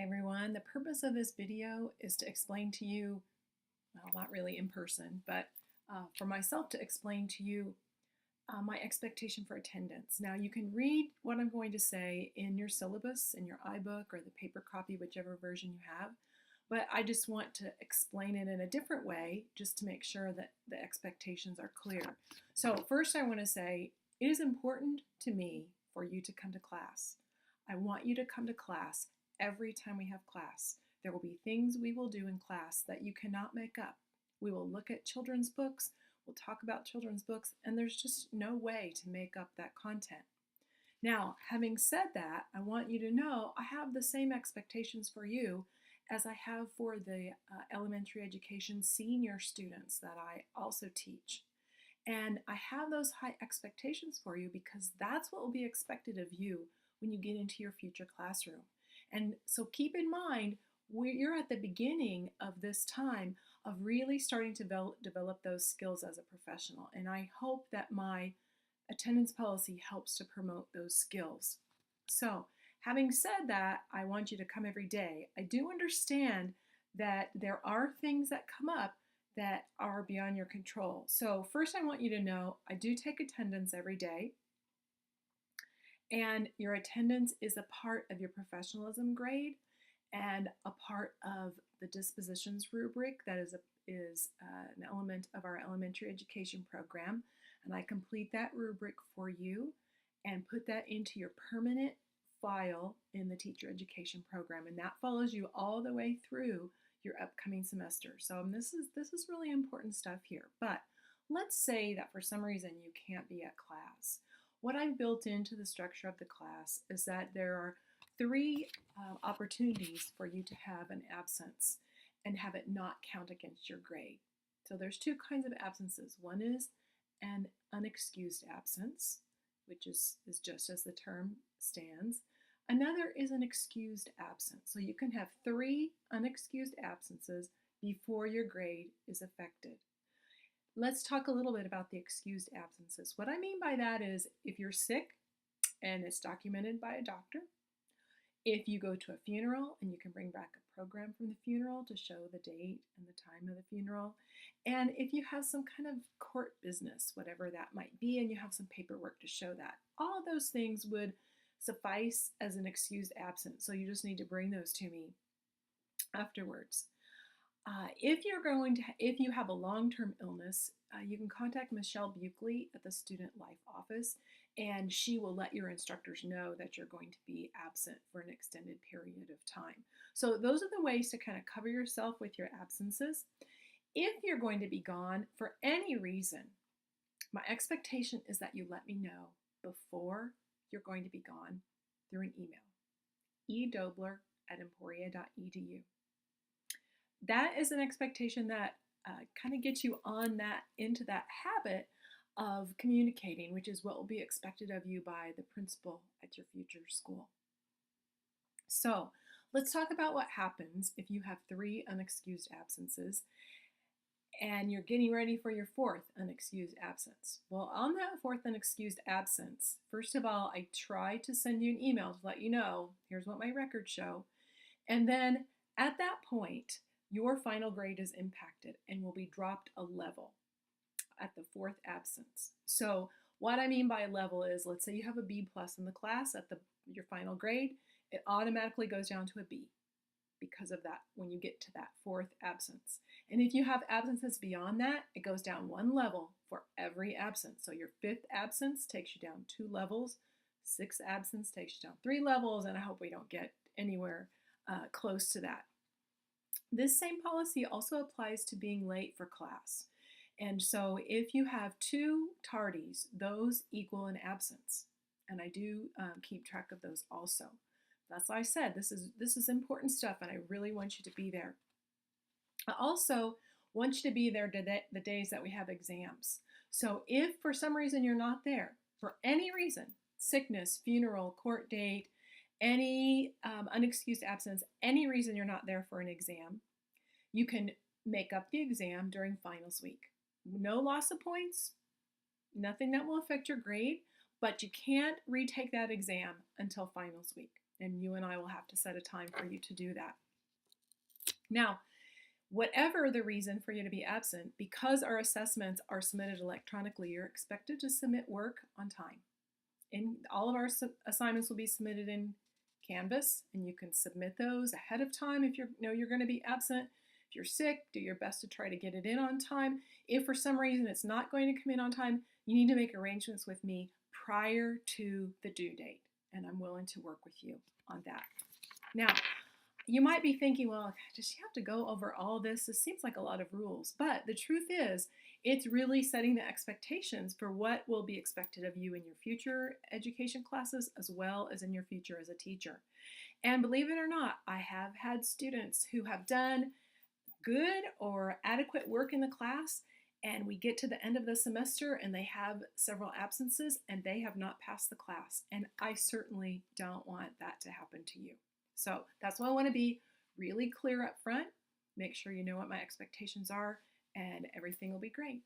Everyone. The purpose of this video is to explain to you, well, not really in person, but for myself to explain to you my expectation for attendance. Now, you can read what I'm going to say in your syllabus, in your iBook or the paper copy, whichever version you have, but I just want to explain it in a different way just to make sure that the expectations are clear. So first I want to say it is important to me for you to come to class. I want you to come to class every time we have class. There will be things we will do in class that you cannot make up. We will look at children's books, we'll talk about children's books, and there's just no way to make up that content. Now, having said that, I want you to know I have the same expectations for you as I have for the elementary education senior students that I also teach. And I have those high expectations for you because that's what will be expected of you when you get into your future classroom. And so keep in mind, you're at the beginning of this time of really starting to develop those skills as a professional. And I hope that my attendance policy helps to promote those skills. So having said that, I want you to come every day. I do understand that there are things that come up that are beyond your control. So first I want you to know I do take attendance every day. And your attendance is a part of your professionalism grade and a part of the dispositions rubric that is an element of our elementary education program. And I complete that rubric for you and put that into your permanent file in the teacher education program. And that follows you all the way through your upcoming semester. So this is really important stuff here. But let's say that for some reason you can't be at class. What I've built into the structure of the class is that there are three opportunities for you to have an absence and have it not count against your grade. So there's two kinds of absences. One is an unexcused absence, which is just as the term stands. Another is an excused absence. So you can have three unexcused absences before your grade is affected. Let's talk a little bit about the excused absences. What I mean by that is if you're sick and it's documented by a doctor, if you go to a funeral and you can bring back a program from the funeral to show the date and the time of the funeral, and if you have some kind of court business, whatever that might be, and you have some paperwork to show that, all of those things would suffice as an excused absence. So you just need to bring those to me afterwards. If you have a long-term illness, you can contact Michelle Buckley at the Student Life Office, and she will let your instructors know that you're going to be absent for an extended period of time. So those are the ways to kind of cover yourself with your absences. If you're going to be gone for any reason, my expectation is that you let me know before you're going to be gone through an email, edobler@emporia.edu. That is an expectation that kind of gets you on into that habit of communicating, which is what will be expected of you by the principal at your future school. So let's talk about what happens if you have three unexcused absences and you're getting ready for your fourth unexcused absence. Well, on that fourth unexcused absence, first of all, I try to send you an email to let you know, here's what my records show. And then at that point, your final grade is impacted and will be dropped a level at the fourth absence. So what I mean by a level is, let's say you have a B+ in the class at your final grade, it automatically goes down to a B because of that when you get to that fourth absence. And if you have absences beyond that, it goes down one level for every absence. So your fifth absence takes you down 2 levels, sixth absence takes you down 3 levels, and I hope we don't get anywhere close to that. This same policy also applies to being late for class. And so if you have 2 tardies, those equal an absence. And I do keep track of those also. That's why I said this is important stuff and I really want you to be there. I also want you to be there the days that we have exams. So if for some reason you're not there, for any reason, sickness, funeral, court date, any unexcused absence, any reason you're not there for an exam, you can make up the exam during finals week. No loss of points, nothing that will affect your grade, but you can't retake that exam until finals week. And you and I will have to set a time for you to do that. Now, whatever the reason for you to be absent, because our assessments are submitted electronically, you're expected to submit work on time. And all of our assignments will be submitted in Canvas, and you can submit those ahead of time if you know you're going to be absent. If you're sick, do your best to try to get it in on time. If for some reason it's not going to come in on time, you need to make arrangements with me prior to the due date, and I'm willing to work with you on that. Now, you might be thinking, well, does she have to go over all this? This seems like a lot of rules. But the truth is, it's really setting the expectations for what will be expected of you in your future education classes as well as in your future as a teacher. And believe it or not, I have had students who have done good or adequate work in the class, and we get to the end of the semester and they have several absences and they have not passed the class. And I certainly don't want that to happen to you. So that's why I want to be really clear up front, make sure you know what my expectations are, and everything will be great.